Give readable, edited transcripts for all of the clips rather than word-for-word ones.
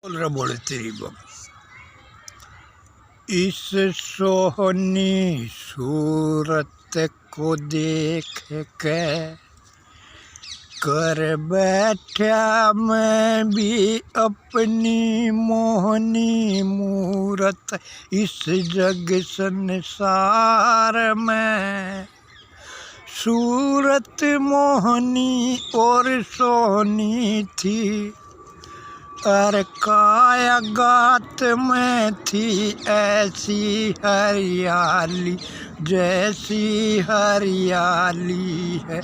बोल रहा बोले तेरी बम। इस सोहनी सूरत को देख के कर बैठा मैं भी अपनी मोहनी मूरत। इस जग संसार में सूरत मोहनी और सोहनी थी, और कायगात में थी ऐसी हरियाली जैसी हरियाली है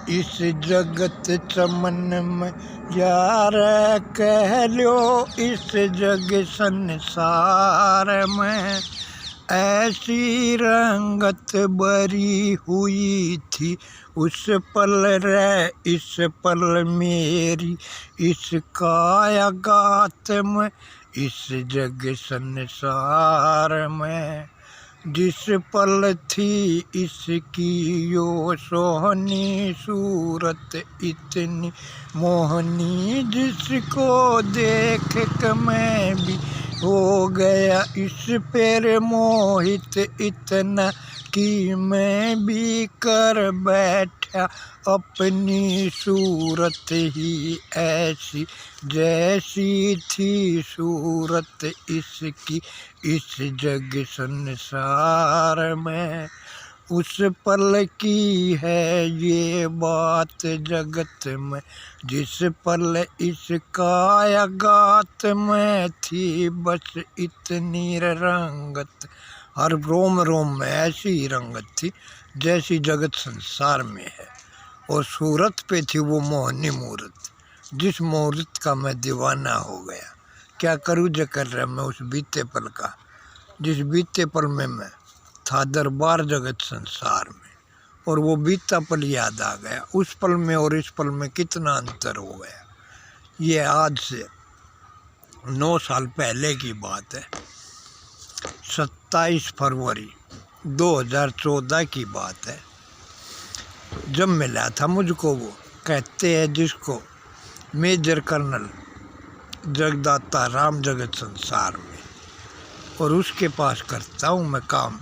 इस जगत चमन में। यार कह लो इस जग संसार में ऐसी रंगत बरी हुई थी उस पल रे इस पल मेरी इस कायगात में इस जग संसार में। जिस पल थी इसकी यो सोहनी सूरत इतनी मोहनी, जिसको देख कर मैं भी हो गया इस पर मोहित इतना कि मैं भी कर बैठा अपनी सूरत ही ऐसी जैसी थी सूरत इसकी इस जग संसार में। उस पल की है ये बात जगत में जिस पल इस कायगात में थी बस इतनी रंगत, हर रोम रोम में ऐसी रंगत थी जैसी जगत संसार में है। और सूरत पे थी वो मोहनी मूरत, जिस मूरत का मैं दीवाना हो गया। क्या करूँ जिक्र है मैं उस बीते पल का, जिस बीते पल में मैं था दरबार जगत संसार में, और वो बीता पल याद आ गया। उस पल में और इस पल में कितना अंतर हो गया। ये आज से 9 साल पहले की बात है, 27 फरवरी 2014 की बात है, जब मिला था मुझको वो कहते हैं जिसको मेजर कर्नल जगदाता राम जगत संसार में, और उसके पास करता हूँ मैं काम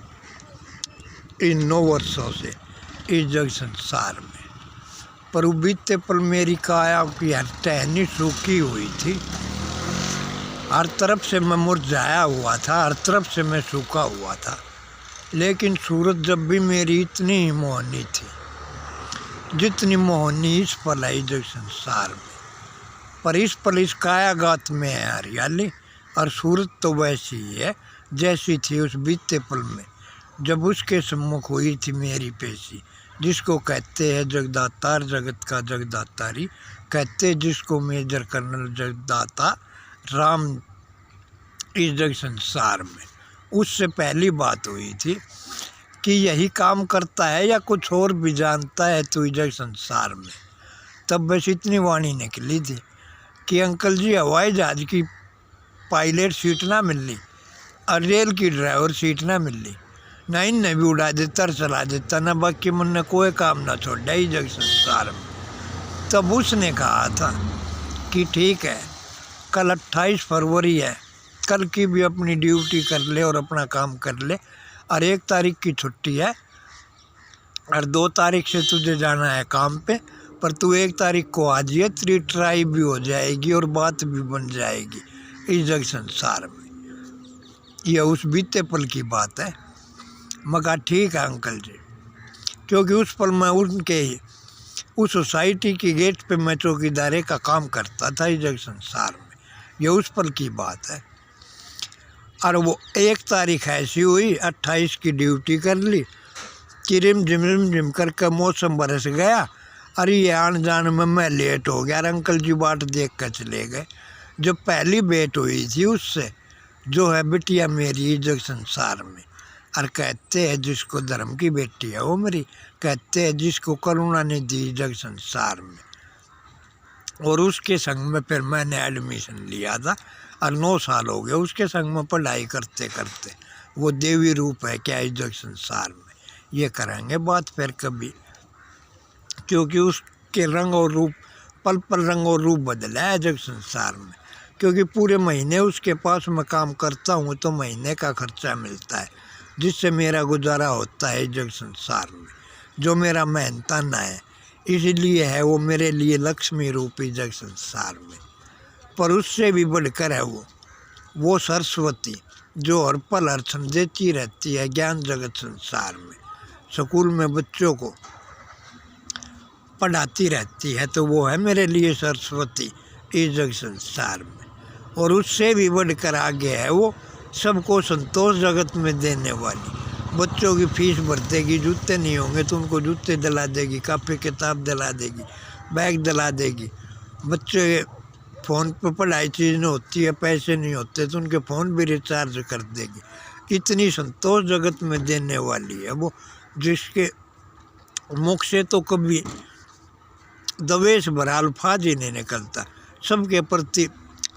इन 9 वर्षों से इस जग संसार में। पर वो बीते पल मेरी काया की हर टहनी सूखी हुई थी, हर तरफ से मैं मुरझाया हुआ था, हर तरफ से मैं सूखा हुआ था। लेकिन सूरत जब भी मेरी इतनी ही मोहनी थी जितनी मोहनी इस पल है जग संसार में। पर इस पल इस कायागात में है हरियाली, और सूरत तो वैसी ही है जैसी थी उस बीते पल में जब उसके सम्मुख हुई थी मेरी पेशी। जिसको कहते हैं जगदातार जगत का जगदातारी, कहते जिसको मेजर कर्नल जगदाता राम इस जग संसार में। उससे पहली बात हुई थी कि यही काम करता है या कुछ और भी जानता है तो इस जग संसार में। तब बस इतनी वाणी निकली थी कि अंकल जी हवाई जहाज की पायलट सीट ना मिलनी और रेल की ड्राइवर सीट ना मिलनी, ना इनने भी उड़ा देता और चला देता, ना बाकी मन ने कोई काम ना छोड़ा ही जग संसार में। तब उसने कहा था कि ठीक है, कल 28 फरवरी है, कल की भी अपनी ड्यूटी कर ले और अपना काम कर ले, और 1 तारीख की छुट्टी है और 2 तारीख से तुझे जाना है काम पे। पर तू 1 तारीख को आ जाइए, तेरी ट्राई भी हो जाएगी और बात भी बन जाएगी इस जग संसार में। यह उस बीते पल की बात है। मैं कहा ठीक है अंकल जी, क्योंकि उस पल मैं उनके ही उस सोसाइटी की गेट पे मैं चौकीदारे का काम करता था इस जग संसार में। यह उस पल की बात है। और वो 1 तारीख ऐसी हुई, 28 की ड्यूटी कर ली कि रिम झिम करके मौसम बरस गया, अरे ये आन जान में मैं लेट हो गया और अंकल जी बाट देख कर चले गए। जो पहली भेंट हुई थी उससे, जो है बिटिया मेरी जग संसार में, और कहते हैं जिसको धर्म की बेटी है वो मेरी, कहते हैं जिसको करुणा ने दी जग संसार में। और उसके संग में फिर मैंने एडमिशन लिया था और 9 साल हो गए उसके संग में पढ़ाई करते करते। वो देवी रूप है क्या इस जग संसार में, ये करेंगे बात फिर कभी, क्योंकि उसके रंग और रूप पल पल रंग और रूप बदला है जग संसार में। क्योंकि पूरे महीने उसके पास मैं काम करता हूँ तो महीने का खर्चा मिलता है, जिससे मेरा गुजारा होता है जग संसार में। जो मेरा मेहनताना है, इसलिए है वो मेरे लिए लक्ष्मी रूपी जग संसार में। पर उससे भी बढ़कर है वो सरस्वती, जो हर पल अर्चन देती रहती है ज्ञान जगत संसार में। स्कूल में बच्चों को पढ़ाती रहती है, तो वो है मेरे लिए सरस्वती इस जग संसार में। और उससे भी बढ़कर आगे है वो सबको संतोष जगत में देने वाली। बच्चों की फीस भर देगी, जूते नहीं होंगे तो उनको जूते दिला देगी, कापी किताब दिला देगी, बैग दिला देगी। बच्चे फ़ोन पर पढ़ाई चीज़ नहीं होती है, पैसे नहीं होते तो उनके फ़ोन भी रिचार्ज कर देगी। इतनी संतोष जगत में देने वाली है वो, जिसके मुख से तो कभी द्वेष भरा अल्फाज ही नहीं निकलता। सबके प्रति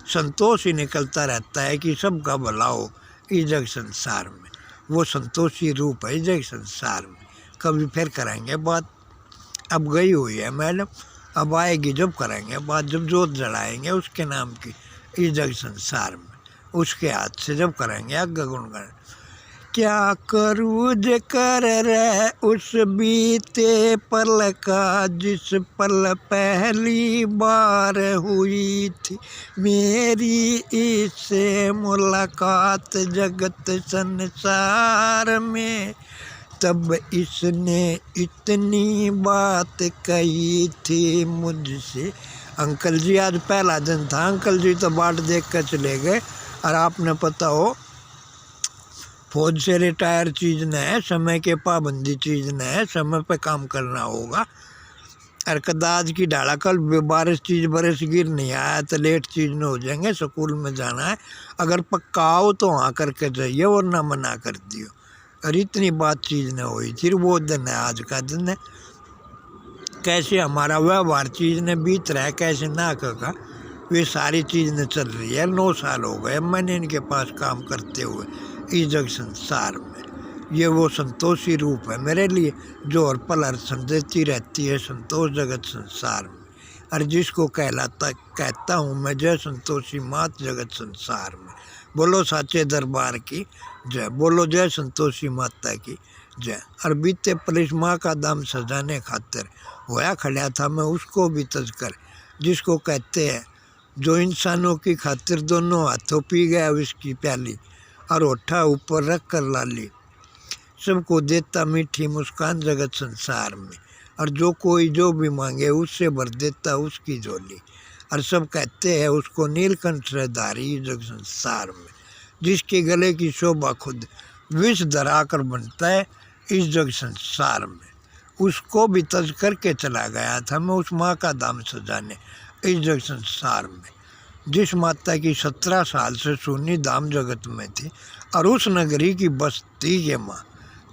संतोष ही निकलता रहता है कि सबका भला हो इस जग संसार में। वो संतोषी रूप है इस जग संसार में। कभी फिर करेंगे बात, अब गई हुई है मैडम, अब आएगी जब करेंगे बात, जब जोत जलाएंगे उसके नाम की इस जग संसार में, उसके हाथ से जब करेंगे आगे गुणगान। क्या करूँ जे कर रहे उस बीते पल का, जिस पल पहली बार हुई थी मेरी इससे मुलाकात जगत संसार में। तब इसने इतनी बात कही थी मुझसे। अंकल जी आज पहला दिन था, अंकल जी तो बाट देख कर चले गए। और आपने पता हो फौज से रिटायर चीज़ न है, समय के पाबंदी चीज़ न है, समय पे काम करना होगा। और कदाज की डाला कल बारिश चीज़ बरस गिर नहीं आया तो लेट चीज़ न हो जाएंगे। स्कूल में जाना है, अगर पक्का आओ तो हाँ करके जाइए वरना मना कर दियो। और इतनी बात चीज़ न हुई थी, वो दिन है आज का दिन है। कैसे हमारा व्यवहार चीज़ ने बीत रहा है, कैसे ना का वे सारी चीज़ ने चल रही है। 9 साल हो गए मैंने इनके पास काम करते हुए इस जग संसार में। ये वो संतोषी रूप है मेरे लिए, जो हर पल अर्चन देती रहती है संतोष जगत संसार में। और जिसको कहता हूँ मैं जय संतोषी मात जगत संसार में। बोलो साचे दरबार की जय, बोलो जय संतोषी माता की जय। और बीते पलिस माँ का दाम सजाने खातिर होया खड़ा था मैं उसको भी तजकर, जिसको कहते हैं जो इंसानों की खातिर दोनों हाथों पी गया उसकी प्याली, और होठा ऊपर रख कर लाली, सबको देता मीठी मुस्कान जगत संसार में। और जो कोई जो भी मांगे उससे भर देता उसकी झोली। और सब कहते हैं उसको नीलकंठ धारी जग संसार में। जिसके गले की शोभा खुद विष धरा कर बनता है इस जग संसार में। उसको भी तज करके चला गया था मैं उस माँ का दाम सजाने इस जग संसार में। जिस माता की 17 साल से सुनी धाम जगत में थी, और उस नगरी की बस्ती के माँ,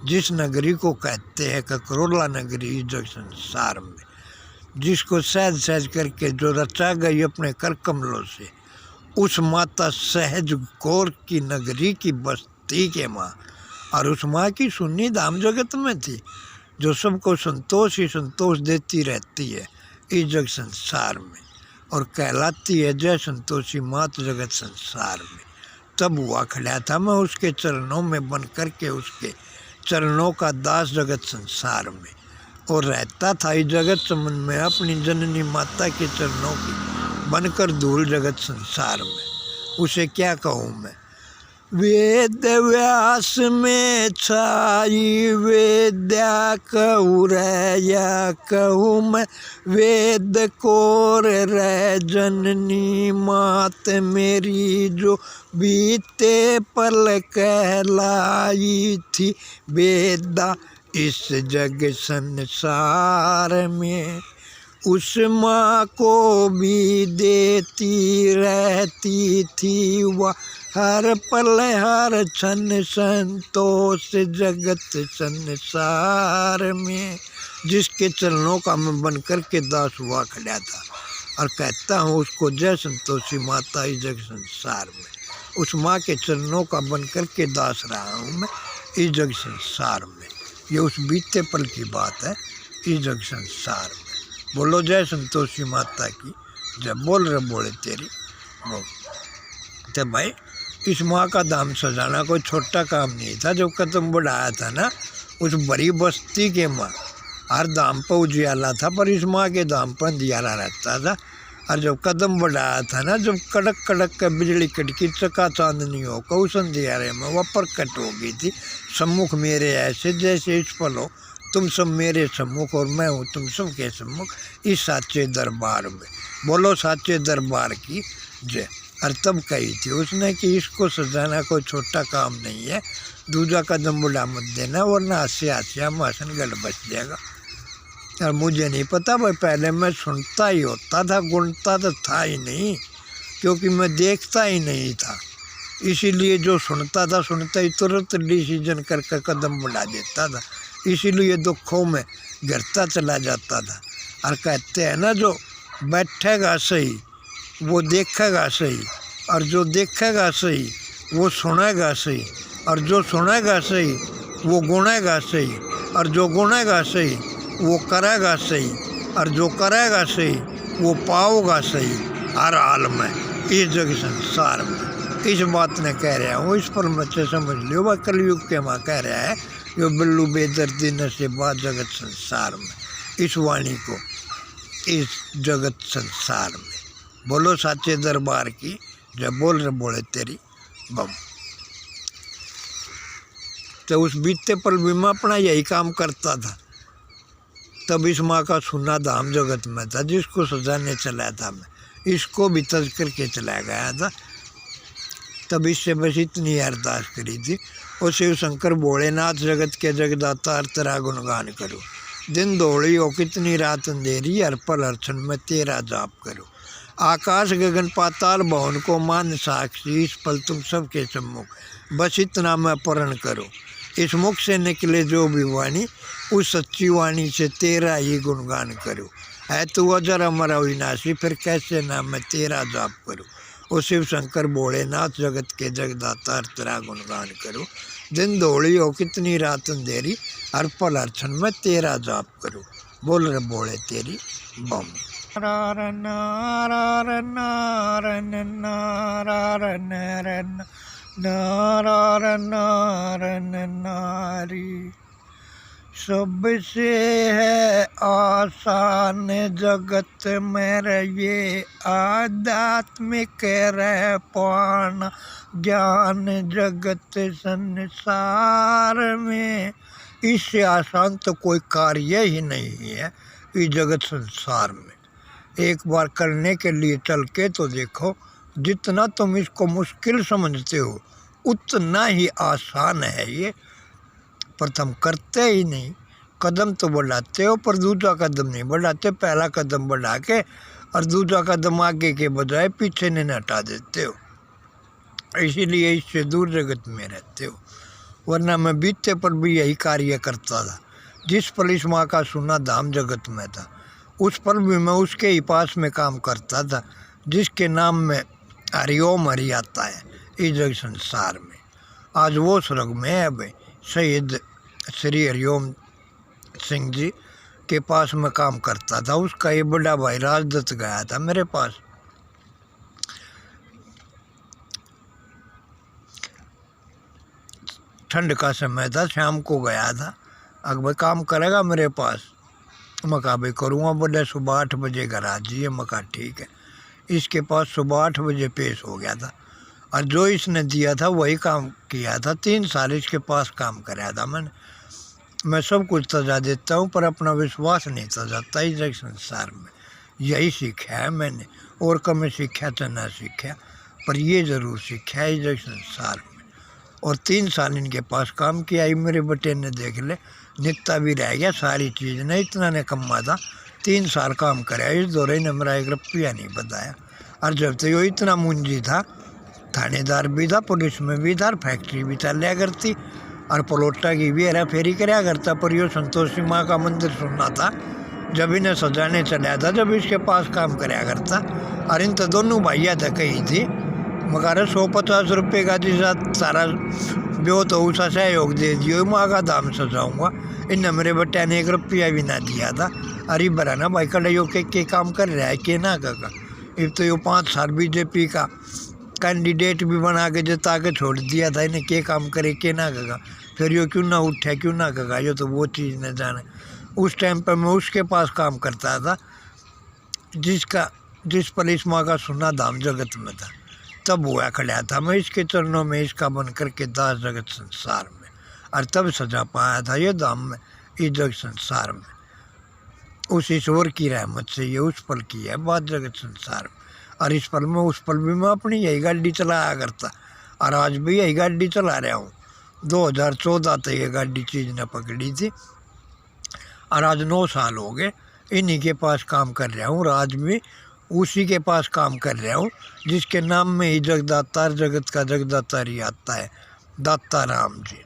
जिस नगरी को कहते हैं ककरोला नगरी इस जग संसार में। जिसको सहज सहज करके जो रचा गई अपने कर कमलों से, उस माता सहज कौर की नगरी की बस्ती के माँ। और उस माँ की सुन्नी धाम जगत में थी, जो सबको संतोष ही संतोष देती रहती है इस जग संसार में। और कहलाती है जय संतोषी मात जगत संसार में। तब हुआ खड़ा था मैं उसके चरणों में बन कर के उसके चरणों का दास जगत संसार में। और रहता था इस जगत समन में अपनी जननी माता के चरणों की बनकर धूल जगत संसार में। उसे क्या कहूँ मैं, वेद व्यास में छाई वेद्या कहूँ रे या कहूँ मैं, वेद कोर रे जननी मात मेरी, जो बीते पल कहलाई थी वेदा इस जग संसार में। उस माँ को भी देती रहती थी वह हर पल हर क्षण संतोष जगत संसार में। जिसके चरणों का मैं बन कर के दास हुआ खड़ा था, और कहता हूँ उसको जय संतोषी माता इस जग संसार में। उस माँ के चरणों का बन कर के दास रहा हूँ मैं इस जग संसार में। ये उस बीते पल की बात है इस जग संसार में। बोलो जय संतोषी माता की जय। बोल रहे बोले तेरी बोल। कहते भाई इस माँ का धाम सजाना कोई छोटा काम नहीं था। जब कदम बढ़ाया था ना उस बड़ी बस्ती के माँ हर धाम पर उजियाला था, पर इस माँ के धाम पर अंधियारा रहता था। और जब कदम बढ़ाया था ना, जब कड़क कड़क का बिजली कड़की चका चांदनी होकर उस अंधियारे में वह प्रकट हो गई थी। सम्मुख मेरे ऐसे जैसे इस पल हो तुम सब मेरे सम्मुख और मैं हूँ तुम सब के सम्मुख इस साचे दरबार में। बोलो साचे दरबार की जय। और तब कही थी उसने कि इसको सजाना कोई छोटा काम नहीं है, दूजा कदम बुला मत देना वरना हास्य हास्य मासन गल बच जाएगा। और मुझे नहीं पता भाई, पहले मैं सुनता ही होता था, गुनता तो था ही नहीं, क्योंकि मैं देखता ही नहीं था। इसीलिए जो सुनता था सुनता ही तुरंत डिसीजन करके कदम बढ़ा देता था, इसीलिए दुखों में गिरता चला जाता था। और कहते हैं ना जो बैठेगा सही वो देखेगा सही, और जो देखेगा सही वो सुनेगा सही, और जो सुनेगा सही वो गुनेगा सही, और जो गुनेगा सही वो करेगा सही, और जो करेगा सही वो पाओगा सही हर हाल में इस जग संसार में। इस बात ने कह रहा हूँ, इस पर बच्चे समझ लियो। वह कलयुग के माँ कह रहा है जो बिल्लू बेदर्दी नशेबा जगत संसार में, इस वाणी को इस जगत संसार में। बोलो साचे दरबार की जब बोल रहे बोले तेरी बम। तो उस बीते पल भी मैं अपना यही काम करता था। तब इस माँ का सुना धाम जगत में था, जिसको सजाने चला था मैं, इसको भी तज करके चला गया था। तब इससे बस इतनी अरदास करी थी, और शिव शंकर भोलेनाथ जगत के जगदाता तेरा गुणगान करो। दिन दौड़ी हो कितनी रात अंधेरी, हर पल हर क्षण में तेरा जाप करो। आकाश गगन पाताल भवन को मान साक्षी, इस पल तुम सबके सम्मुख बस इतना मैं परण करो। इस मुख से निकले जो भी वाणी उस सच्ची वाणी से तेरा ही गुणगान करो। है तू अजर अमर अविनाशी, फिर कैसे ना मैं तेरा जाप करूँ। ओ शिव शंकर भोलेनाथ जगत के जगदाता तेरा गुणगान करो। दिन दौड़ी हो कितनी रात अंधेरी, हर पल हर क्षण में तेरा जाप करो। बोल रहे बोले तेरी बम। नारायण नारायण नारायण नारायण नारायण नारायण नारी। सबसे है आसान जगत में ये आध्यात्मिक रह पाना, ज्ञान जगत संसार में। इससे आसान तो कोई कार्य ही नहीं है इस जगत संसार में। एक बार करने के लिए चल के तो देखो, जितना तुम इसको मुश्किल समझते हो उतना ही आसान है ये, पर तुम करते ही नहीं। कदम तो बढ़ाते हो पर दूसरा कदम नहीं बढ़ाते। पहला कदम बढ़ा के और दूसरा कदम आगे के बजाय पीछे नहीं हटा देते हो, इसीलिए इससे दूर जगत में रहते हो। वरना मैं बीते पर भी यही कार्य करता था। जिस पल इस माँ का सुना धाम जगत में था, उस पल भी मैं उसके ही पास में काम करता था, जिसके नाम में हरिओम हरि आता है इस जग संसार में। आज वो स्वर्ग में है भाई, शहीद श्री हरिओम सिंह जी के पास में काम करता था। उसका ये बड़ा भाई राजदत्त गया था मेरे पास। ठंड का समय था, शाम को गया था। अगर भाई काम करेगा मेरे पास, मैं कहा भाई करूँगा। बोले सुबह 8 बजे घर आ जाइए। मैं कहा ठीक है। इसके पास सुबह 8 बजे पेश हो गया था, और जो इसने दिया था वही काम किया था। 3 साल इसके पास काम कराया था मैंने। मैं सब कुछ सजा देता हूँ पर अपना विश्वास नहीं सजाता इस संसार में। यही सीखा है मैंने, और कम सीखा तो ना सीखा, पर ये ज़रूर सीखा है इस संसार में। और 3 साल इनके पास काम किया ही मेरे बेटे ने, देख ले निकता भी रह गया सारी चीज़ ने, इतना ने कमा था। 3 साल काम कराया, इस दौरान ने मेरा 1 रुपया नहीं बताया। और जब तक वो इतना मुंजी था, थानेदार भी था, पुलिस में भी था, फैक्ट्री भी चल करती, और पलोटा की भी हेरा फेरी कराया करता। पर यो संतोषी माँ का मंदिर सुनना था जब इन्हें सजाने चलाया था, जब इसके पास काम कराया करता। और इन तो दोनों भैया था कही थी, मगर 150 रुपये का जिसा सारा ब्यो तो उसका सहयोग दे दियो, माँ का दाम सजाऊँगा। इनने मेरे बेटे ने 1 रुपया भी ना दिया था। अरे बरा ना भाई कल यो के काम कर रहा है के ना का। अब तो यो 5 साल बीजेपी का कैंडिडेट भी बना के जिता के छोड़ दिया था, इन्हें के काम करे के ना कगा, फिर यो क्यों ना उठे क्यों ना कगा, यो तो वो चीज़ न जाने। उस टाइम पर मैं उसके पास काम करता था जिस पलिस्मा का सुना धाम जगत में था, तब हुआ खड़ा था मैं इसके चरणों में, इसका बन करके दास जगत संसार में, और तब सजा पाया था ये धाम में, इस जगत संसार में। उस ईश्वर की रहमत से ये उस पल की है बात जगत संसार में। और इस पल में उस पल भी मैं अपनी यही गाड़ी चलाया करता, और आज भी यही गाड़ी चला रहा हूँ। 2014 तक ये गाड़ी चीज़ ने पकड़ी थी, और आज 9 साल हो गए इन्हीं के पास काम कर रहा हूँ, और आज भी उसी के पास काम कर रहा हूँ जिसके नाम में ही जगदातार, जगत का जगदातार ही आता है, दाता राम जी,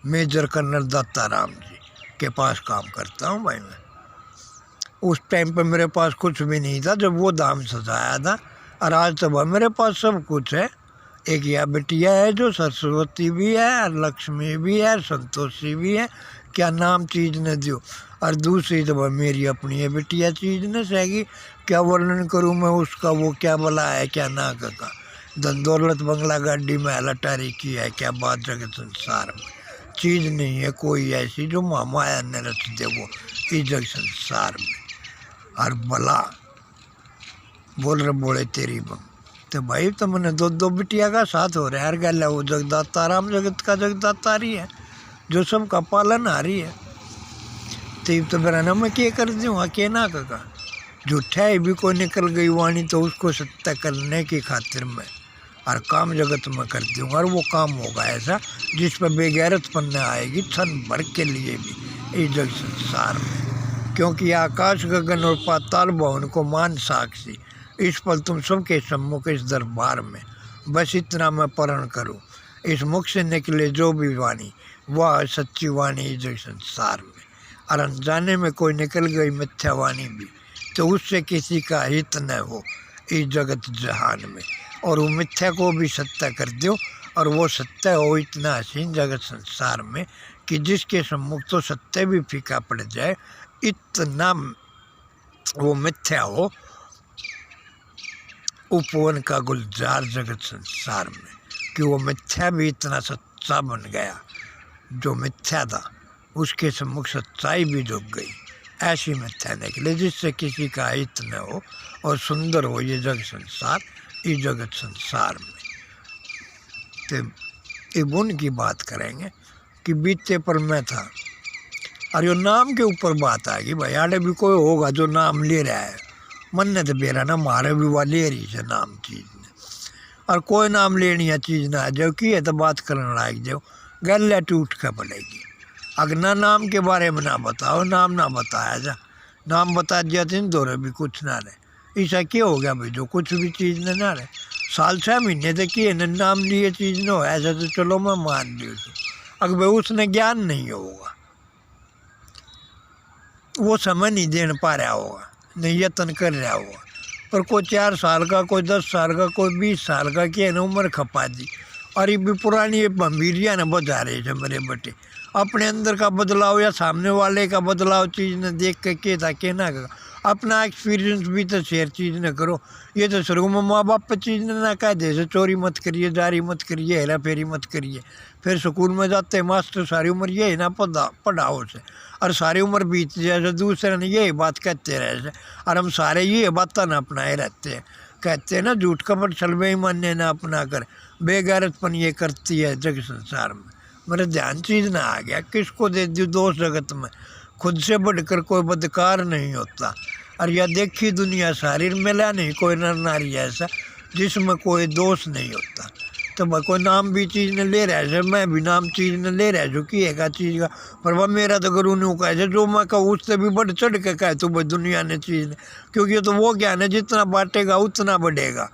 मेजर कर्नल दाता राम जी के पास काम करता हूँ भाई मैं। उस टाइम पे मेरे पास कुछ भी नहीं था जब वो धाम सजाया था, और आज तो भाई मेरे पास सब कुछ है। एक यह बिटिया है जो सरस्वती भी है, लक्ष्मी भी है, संतोषी भी है, क्या नाम चीज़ ने दियो। और दूसरी तो भाई मेरी अपनी है बिटिया चीज़ ने सहेगी, क्या वर्णन करूँ मैं उसका, वो क्या भला है क्या ना का, धन दौलत बंगला गाड़ी में लटारी की है, क्या बात जगत संसार में चीज़ नहीं है कोई ऐसी जो माया ने रच दे वो इस जगत संसार में। और भला बोल रहे बोले तेरी बम, तो भाई तो मैंने दो बिटिया का साथ हो रहा है, हर गल है वो जगदाता राम जगत का जगदाता रही है जो सबका पालन आ रही है। तो मेरा ना मैं क्या कर दूँ के ना का, झूठा ही भी कोई निकल गई वाणी तो उसको सत्य करने की खातिर मैं और काम जगत में कर दूँ, और वो काम होगा ऐसा जिस पर बेगैरत पन्ने आएगी क्षण भर के लिए भी इस जग संसार में। क्योंकि आकाश गगन और पाताल भवन को मान साक्षी, इस पल तुम सबके सम्मुख इस दरबार में, बस इतना मैं प्रण करूं, इस मुख से निकले जो भी वाणी वह सच्ची वाणी इस जग संसार में। और अनजाने में कोई निकल गई मिथ्या वाणी भी तो उससे किसी का हित न हो इस जगत जहान में, और वो मिथ्या को भी सत्य कर दो, और वो सत्य हो इतना हसीन जगत संसार में कि जिसके सम्मुख तो सत्य भी फीका पड़ जाए, इतना वो मिथ्या हो उपवन का गुलजार जगत संसार में कि वो मिथ्या भी इतना सच्चा बन गया, जो मिथ्या था उसके सम्मुख सच्चाई भी झुक गई। ऐसी मिथ्या निकले जिससे किसी का हित न हो और सुंदर हो ये जगत संसार इस जगत संसार में। तो एक बुन की बात करेंगे कि बीते पर मैं था, और यो नाम के ऊपर बात आ गई भाई, आड़े भी कोई होगा जो नाम ले रहा है, मन ने तो बेरा ना मारे भी वाले ले रही है नाम चीज़ ने, और कोई नाम लेनी है चीज़ ना जाओ की है तो बात करने लायक जाओ गल टूट कर पड़ेगी। अगर ना नाम के बारे में ना बताओ, नाम ना बताया जा, नाम बता दिया तो इन दोनों भी कुछ ना रहे। ऐसा क्या हो गया भाई जो कुछ भी चीज़ ने ना रहे, साल 6 महीने तक किए न नाम लिए चीज़ न हो, ऐसा तो चलो मैं मान ली उसको। अगर भाई उसने ज्ञान नहीं होगा, वो समय नहीं दे पा रहा होगा, नहीं यत्न कर रहा होगा, पर कोई 4 साल का, कोई 10 साल का, कोई 20 साल का किए न उम्र खपा दी, और ये भी पुरानी भंभीरिया ने बजा रहे थे मेरे बेटे। अपने अंदर का बदलाव या सामने वाले का बदलाव चीज़ ने देख के के था के ना का, अपना एक्सपीरियंस भी तो शेयर चीज़ न करो। ये तो शुरू में माँ बाप पर चीज़ ने ना कह दे से चोरी मत करिए, जारी मत करिए, हेरा फेरी मत करिए, फिर स्कूल में जाते मास्टर सारी उम्र ये ना पढ़ाओ से, और सारी उम्र बीत जाए दूसरे ने यही बात कहते रहे से, और हम सारे ये बात ना अपनाए रहते हैं। कहते हैं ना झूठ कपट छल बेईमानी ना अपना कर, बेगैरतपन ये करती है जग संसार में। मेरे ध्यान चीज़ ना आ गया, किसको दे दी दोष जगत में, खुद से बढ़कर कोई बदकार नहीं होता। और यह देखी दुनिया सारी मिला नहीं कोई नर नारी ऐसा जिसमें कोई दोष नहीं होता। तो मैं कोई नाम भी चीज़ ने ले रहा है, मैं भी नाम चीज़ ने ले रहा है जो कि है चीज़ का, पर वह मेरा तो गुरु ने कहा जो मैं कहूँ उससे भी बढ़ चढ़ के कहे तो भाई दुनिया ने चीज़ ने, क्योंकि तो वो ज्ञान है जितना बांटेगा उतना बढ़ेगा,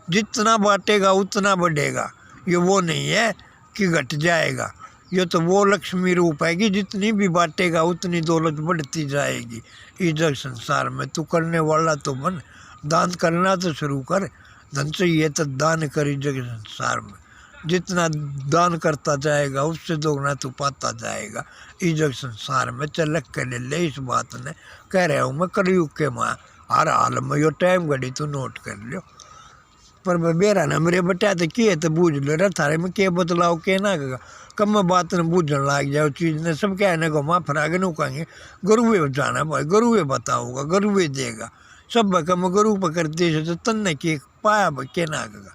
जितना बांटेगा उतना बढ़ेगा। ये वो नहीं है कि घट जाएगा, ये तो वो लक्ष्मी रूप है कि जितनी भी बांटेगा उतनी दौलत बढ़ती जाएगी इस जग संसार में। तू करने वाला तो बन, दान करना तो शुरू कर, धन चाहिए तो दान कर इस जग संसार में। जितना दान करता जाएगा उससे दोगुना तू पाता जाएगा इस जग संसार में। चलक के ले इस बात ने कह रहा हूँ मैं कलयुग के माँ हर हाल में, यो टाइम घड़ी तू नोट कर लियो। पर बेरा ना मेरे बटा तो किए तो बूझ लो रे थारे में के बतलाओ के ना कहा कम बात ने बूझन लाग जाओ चीज़ ने सब कहने को माँ फराग नु कहेंगे गुरुए जाना भाई गुरुए बताओगा गुरुए देगा सब कम गुरु पकड़ते तो तन ने के पाया के ना कहा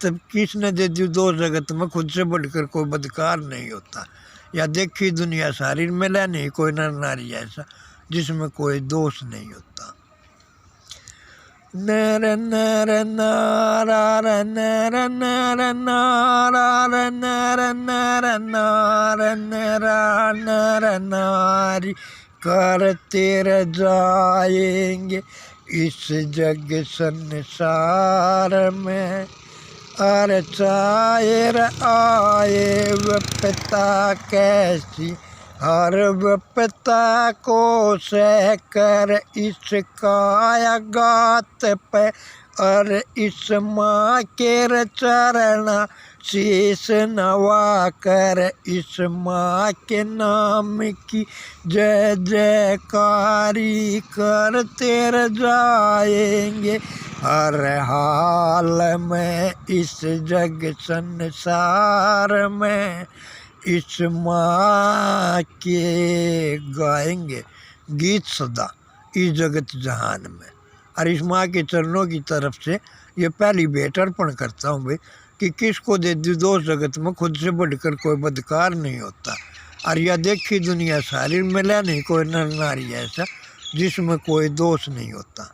तब किसने दे दी दो जगत में खुद से बढ़कर कोई बदकार नहीं होता या देखी दुनिया सारी मिला नहीं कोई नर नारी ऐसा जिसमें कोई दोष नहीं होता। नर नर नार नर नर नार नर नर नार नर नर नारी करते रह जाएंगे इस जग संसार में। अरे चायर आए विपता कैसी हर विपता को सह कर इस कायागात पे और इस माँ के चरण शीश नवा कर इस माँ के नाम की जय जयकारी करते रह जाएंगे हर हाल में इस जग संसार में। इस माँ के गाएंगे गीत सदा इस जगत जहान में। और इस माँ के चरणों की तरफ से ये पहली भेंट अर्पण करता हूँ भाई कि किसको दे दी दोष जगत में खुद से बढ़कर कोई बदकार नहीं होता। और यह देखी दुनिया सारी मिला नहीं कोई नर नारी ऐसा जिसमें कोई दोष नहीं होता।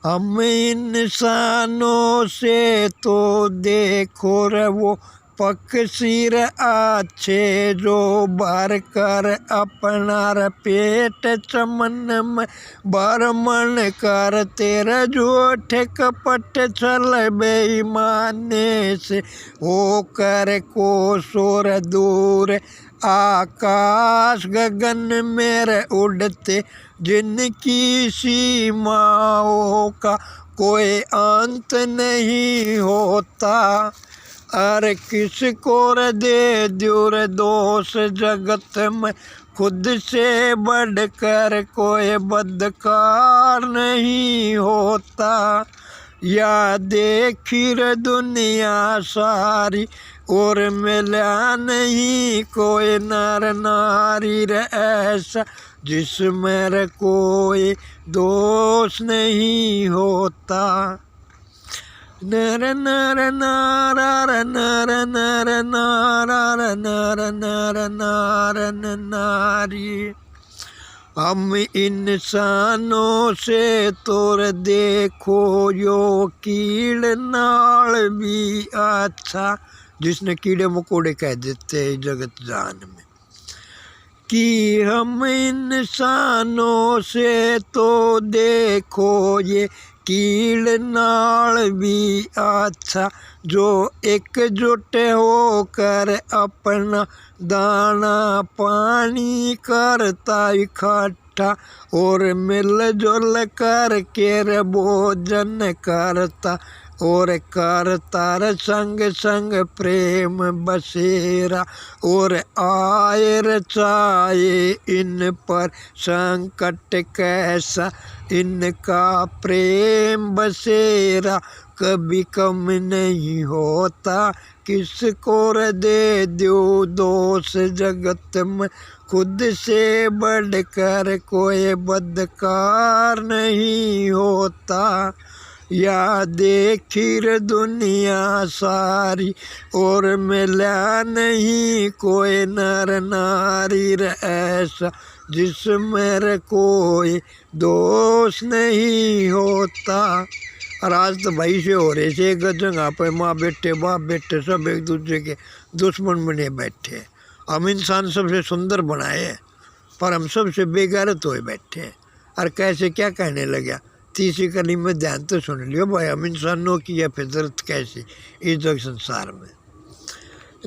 हम इंसानों से तो देखो रे वो पक्षीर अच्छे जो भर कर अपना पेट चमन में भरमण कर तेरा झूठ कपट छल बेईमाने से हो कर को सोर दूर आकाश गगन मेरे उड़ते जिनकी सीमाओं का कोई अंत नहीं होता। अरे किसको रे दे द्यो रे दोष जगत में खुद से बढ़कर कोई बदकार नहीं होता। या देखी रे दुनिया सारी और मिला नहीं कोई नर नारी रे ऐसा जिसमें रे कोई दोष नहीं होता। नर नर नार नर नर नार नर नर नार नारी। हम इंसानों से तोर देखो यो कीड़ नाल भी अच्छा जिसने कीड़े मकोड़े कह देते हैं जगत जान में कि हम इंसानों से तो देखो ये कीड़ नाल भी अच्छा जो एकजुट होकर अपना दाना पानी करता इकट्ठा और मिलजुल कर के भोजन करता और करता संग संग प्रेम बसेरा और आयर चाहे इन पर संकट कैसा इनका प्रेम बसेरा कभी कम नहीं होता। किसको दे दो दोष जगत में खुद से बढ़कर कोई बदकार नहीं होता। या देखी रे दुनिया सारी और मिला नहीं कोई नर नारी रे ऐसा जिसमें रे कोई दोष नहीं होता। और आज तो भाई से हो रहे से एक जगह पे माँ बेटे बाप बेटे सब एक दूसरे के दुश्मन बने बैठे। हम इंसान सबसे सुंदर बनाए पर हम सबसे बेगैरत हुए बैठे। और कैसे क्या कहने लगा तीसरी कली में ध्यान तो सुन लियो भाई हम इंसानों की यह फितरत कैसी इस जग संसार में।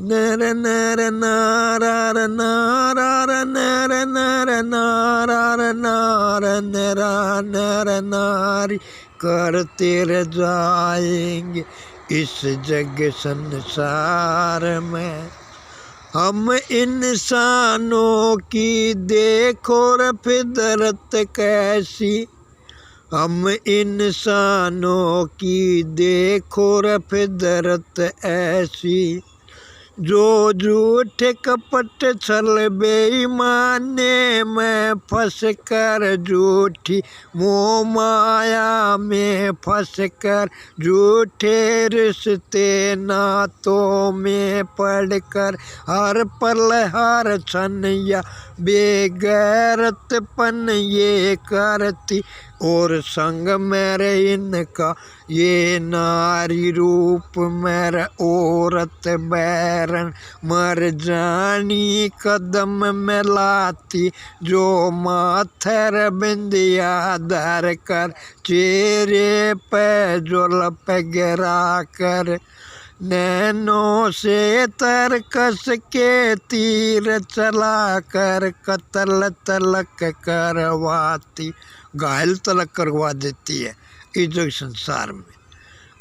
नर नर नार नार नर नर नार नार नर नर नारी करते रह जाएंगे इस जग संसार में। हम इंसानों की देखो रे फितरत कैसी हम इंसानों की देखो रे फितरत ऐसी, जो झूठे कपट छल बेईमाने में फंस कर, झूठी मोह माया में फंस कर, झूठे रिश्ते नातों में पड़कर, हर पल हर क्षण या बेगैरतपन ये करती, और संग मेरे इनका ये नारी रूप मेरा औरत बैरन, मर जानी कदम में लाती, जो माथर बिंदिया धर कर, चेहरे पे जुल्फ गिरा कर, नैनों से तरकस के तीर चला कर, कत्ल तलक करवाती, घायल तलक करवा देती है इस संसार में।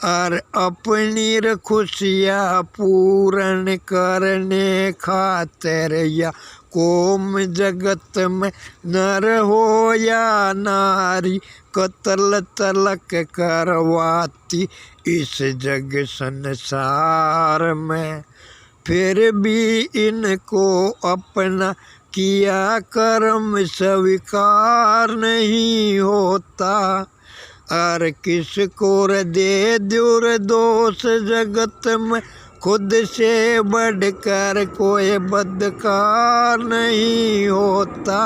और अपनी खुशियाँ पूर्ण करने खातिर, या कौम जगत में नर हो या नारी, कत्ल तलक करवाती इस जग संसार में। फिर भी इनको अपना किया कर्म स्वीकार नहीं होता, और किसको दे दूर दोष जगत में, खुद से बढ़कर कोई बदकार नहीं होता।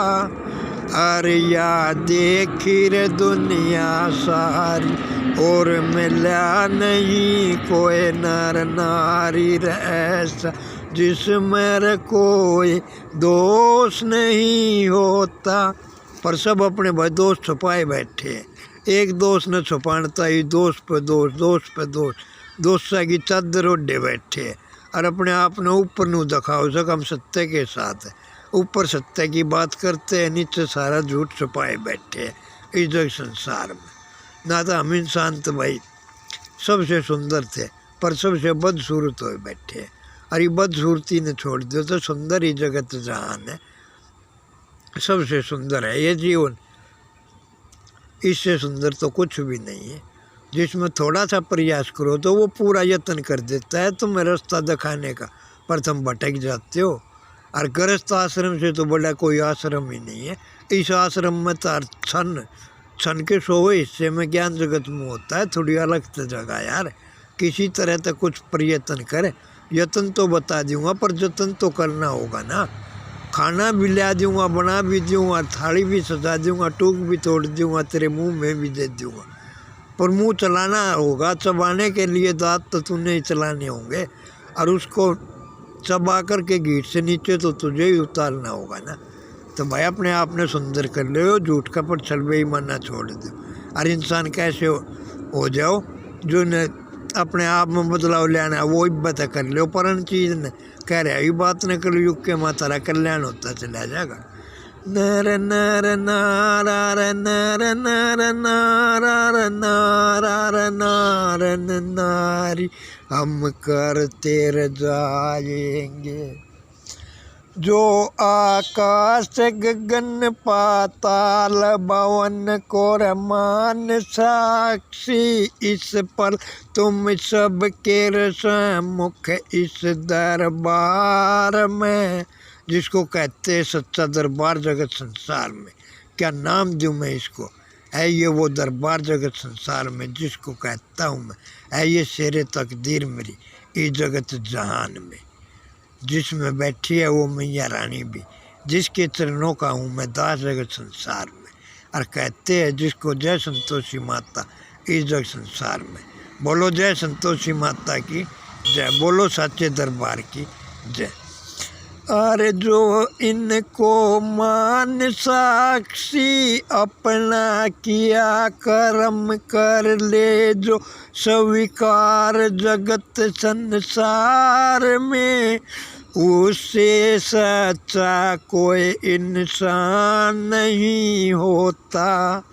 और या देखी रे दुनिया सारी, और मिला नहीं कोई नर नारी ऐसा, जिसमें कोई दोष नहीं होता। पर सब अपने भाई दोष छुपाए बैठे हैं, एक दोष न छुपाता ही दोष पे दोष, दोष पे दोष, दोषा की चादर ओढ़े बैठे, और अपने आप ने ऊपर नू दिखाओ सक हम सत्य के साथ है, ऊपर सत्य की बात करते हैं, नीचे सारा झूठ छुपाए बैठे इस जग संसार में। ना तो हम इंसान तो भाई सबसे सुंदर थे, पर सबसे बदसूरत हो बैठे, और ये बदसूरती ने छोड़ दिया तो सुंदर ही जगत जहान है, सबसे सुंदर है ये जीवन, इससे सुंदर तो कुछ भी नहीं है। जिसमें थोड़ा सा प्रयास करो तो वो पूरा यत्न कर देता है तुम्हें रास्ता दिखाने का, पर तुम भटक जाते हो। और गृहस्थ आश्रम से तो बड़ा कोई आश्रम ही नहीं है। इस आश्रम में तो क्षण के 100 हिस्से में ज्ञान जगत में होता है, थोड़ी अलग तो जगह यार। किसी तरह तक कुछ प्रयत्न करे, यत्न तो बता दूंगा पर जतन तो करना होगा ना। खाना भी ला दूंगा, बना भी दूंगा, थाली भी सजा दूंगा, टूक भी तोड़ दूंगा, तेरे मुंह में भी दे दूंगा, पर मुंह चलाना होगा। चबाने के लिए दांत तो तूने ही चलाने होंगे, और उसको चबा कर के घीट से नीचे तो तुझे ही उतारना होगा ना। तो भाई अपने आप ने सुंदर कर लो, झूठ कपट छल बेईमाना छोड़ दो, और इंसान कैसे हो जाओ जो ने अपने आप में बदलाव लेना, वो इब्बत कर लो। परन चीज़ ने कह रहे ये बात न कर, युग के मातारा कल्याण होता चला जाएगा। नर नर नारार नर नर नारार नारार नारन नारी, हम करते रह जाएंगे। जो आकाश गगन पाताल भवन को रमान साक्षी, इस पर तुम सब के सम्मुख इस दरबार में, जिसको कहते हैं सच्चा दरबार जगत संसार में। क्या नाम दूँ मैं इसको, है ये वो दरबार जगत संसार में जिसको कहता हूँ मैं, है ये शेरे तकदीर मेरी इस जगत जहान में। जिसमें बैठी है वो मैया रानी भी, जिसके चरणों का हूँ मैं दास जगत संसार में। और कहते हैं जिसको जय संतोषी माता इस जगत संसार में। बोलो जय संतोषी माता की जय, बोलो सच्चे दरबार की जय। अरे जो इनको मान साक्षी अपना किया कर्म कर ले, जो स्वीकार जगत संसार में, उससे सच्चा कोई इंसान नहीं होता।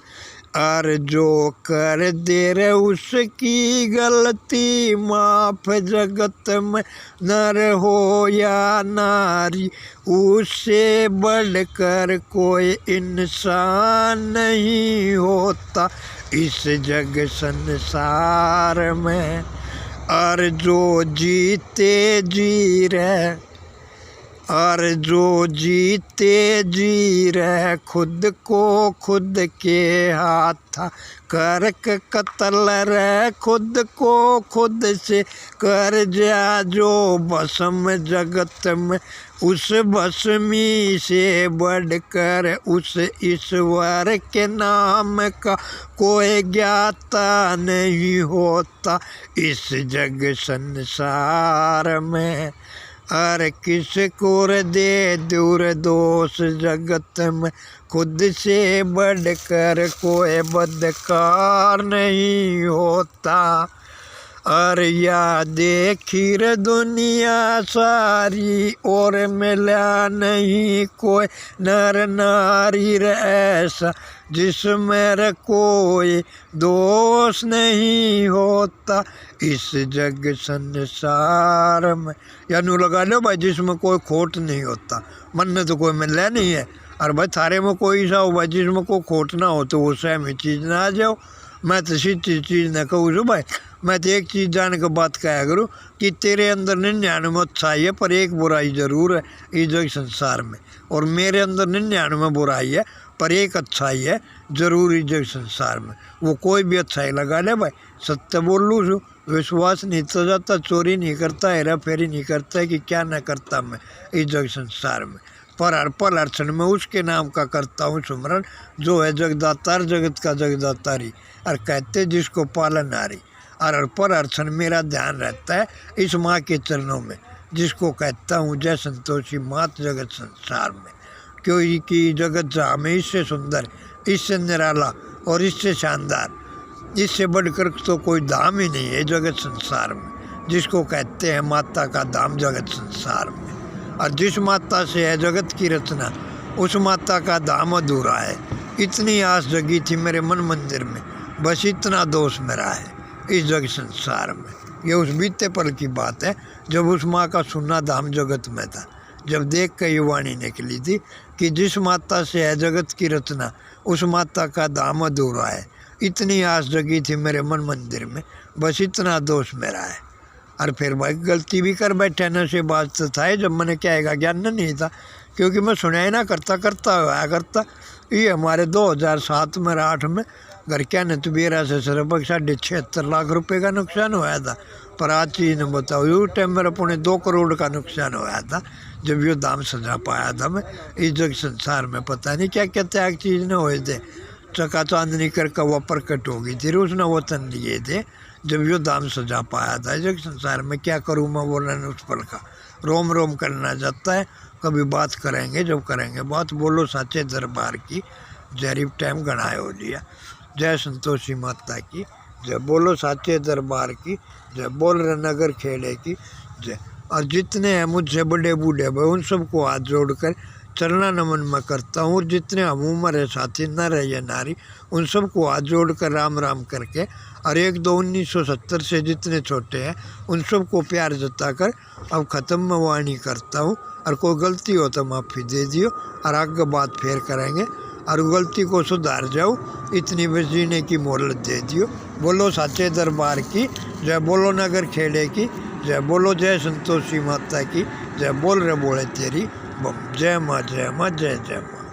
और जो कर दे रे उसकी गलती माफ, जगत में नर हो या नारी, उससे बढ़कर कोई इंसान नहीं होता इस जग संसार में। और जो जीते जी रहे, और जो जीते जी रहे खुद को खुद के हाथ, करक कत्ल रहे खुद को खुद से कर जा जो भस्म जगत में, उस भस्मी से बढ़कर उस ईश्वर के नाम का कोई ज्ञाता नहीं होता इस जग संसार में। और किस को दे दूर दोष जगत में, खुद से बढ़कर कोई बदकार नहीं होता। और या देखी रे दुनिया सारी और मिला नहीं कोई नर नारी रे ऐसा, जिसमें रे कोई दोष नहीं होता इस जग संसार में। या नू लगा लो भाई, जिसमें कोई खोट नहीं होता। मन में तो कोई मिलना नहीं है, और भाई थारे में कोई सा हो भाई जिसमें कोई खोट ना हो, तो वो सहमी चीज़ ना आ जाओ। मैं तो सीधी चीज़ ना कहूँ जो भाई, मैं तो एक चीज़ जान के बात कहा करूँ कि तेरे अंदर 99 अच्छाई है पर एक बुराई ज़रूर है इस जग संसार में, और मेरे अंदर 99 बुराई है पर एक अच्छाई है ज़रूर इस जग संसार में। वो कोई भी अच्छाई लगा ले भाई, सत्य बोल लूँ जो विश्वास नहीं तो जाता, चोरी नहीं करता, हेरा फेरी नहीं करता है कि क्या ना करता मैं इस जग संसार में। पर हर पल हर क्षण में उसके नाम का करता हूँ सुमरण, जो है जगदातार जगत का जगदातारी, और कहते जिसको पालन हारी। और हर पल हर क्षण मेरा ध्यान रहता है इस माँ के चरणों में, जिसको कहता हूँ जय संतोषी मात जगत संसार में। क्योंकि जगत जहाँ में इससे सुंदर, इससे निराला और इससे शानदार, इससे बढ़कर तो कोई धाम ही नहीं है जगत संसार में, जिसको कहते हैं माता का धाम जगत संसार में। और जिस माता से है जगत की रचना, उस माता का धाम अधूरा है। इतनी आस जगी थी मेरे मन मंदिर में, बस इतना दोष मेरा है इस जग संसार में। ये उस बीते पल की बात है जब उस माँ का सुनना धाम जगत में था, जब देख कर ये वाणी निकली थी कि जिस माता से है जगत की रचना, उस माता का धाम अधूरा है। इतनी आस जगी थी मेरे मन मंदिर में, बस इतना दोष मेरा है। और फिर भाई गलती भी कर बैठे न से बात तो था जब मैंने क्या ज्ञान नहीं था, क्योंकि मैं सुनाई ना करता हुआ करता। ये हमारे 2007 में 8 में घर क्या ने तबीरा से लगभग 76.5 लाख रुपए का नुकसान हुआ था। पर आज चीज़ ने बताओ, उस टाइम मेरा 2.25 करोड़ का नुकसान हुआ था जब ये दाम सजा पाया था मैं इस जग संसार में। पता नहीं क्या क्या त्याग चीज़ ने हुए थे, चका चांदनी कर कवा प्रकट हो गई थी, उसने वतन लिए थे जब यो दाम सजा पाया था जग संसार में। क्या करूँ मैं बोलने उस पल का, रोम रोम करना चाहता है। कभी बात करेंगे, जब करेंगे बात। बोलो साचे दरबार की, जरीब टाइम गणाए हो लिया। जय संतोषी माता की जय, बोलो साचे दरबार की जय, बोल रहे नगर खेड़े की जय। और जितने हैं मुझसे बड़े बूढ़े भाई, उन सबको हाथ जोड़कर चलना नमन मैं करता हूँ। और जितने हम उम्र है साथी न रहे नारी, उन सबको हाथ जोड़कर राम राम करके, और 1-2-1970 से जितने छोटे हैं उन सबको प्यार जताकर अब ख़त्म मैं वाणी करता हूँ। और कोई गलती हो तो माफ़ी दे दियो, और आगे बात फेर करेंगे, और गलती को सुधार जाओ, इतनी बस जीने की मोहलत दे दियो। बोलो साचे दरबार की जय, बोलो नगर खेड़े की जय, बोलो जय संतोषी माता की जय, बोल रहे बोले तेरी बम। जय माँ जय माँ जय जय माँ।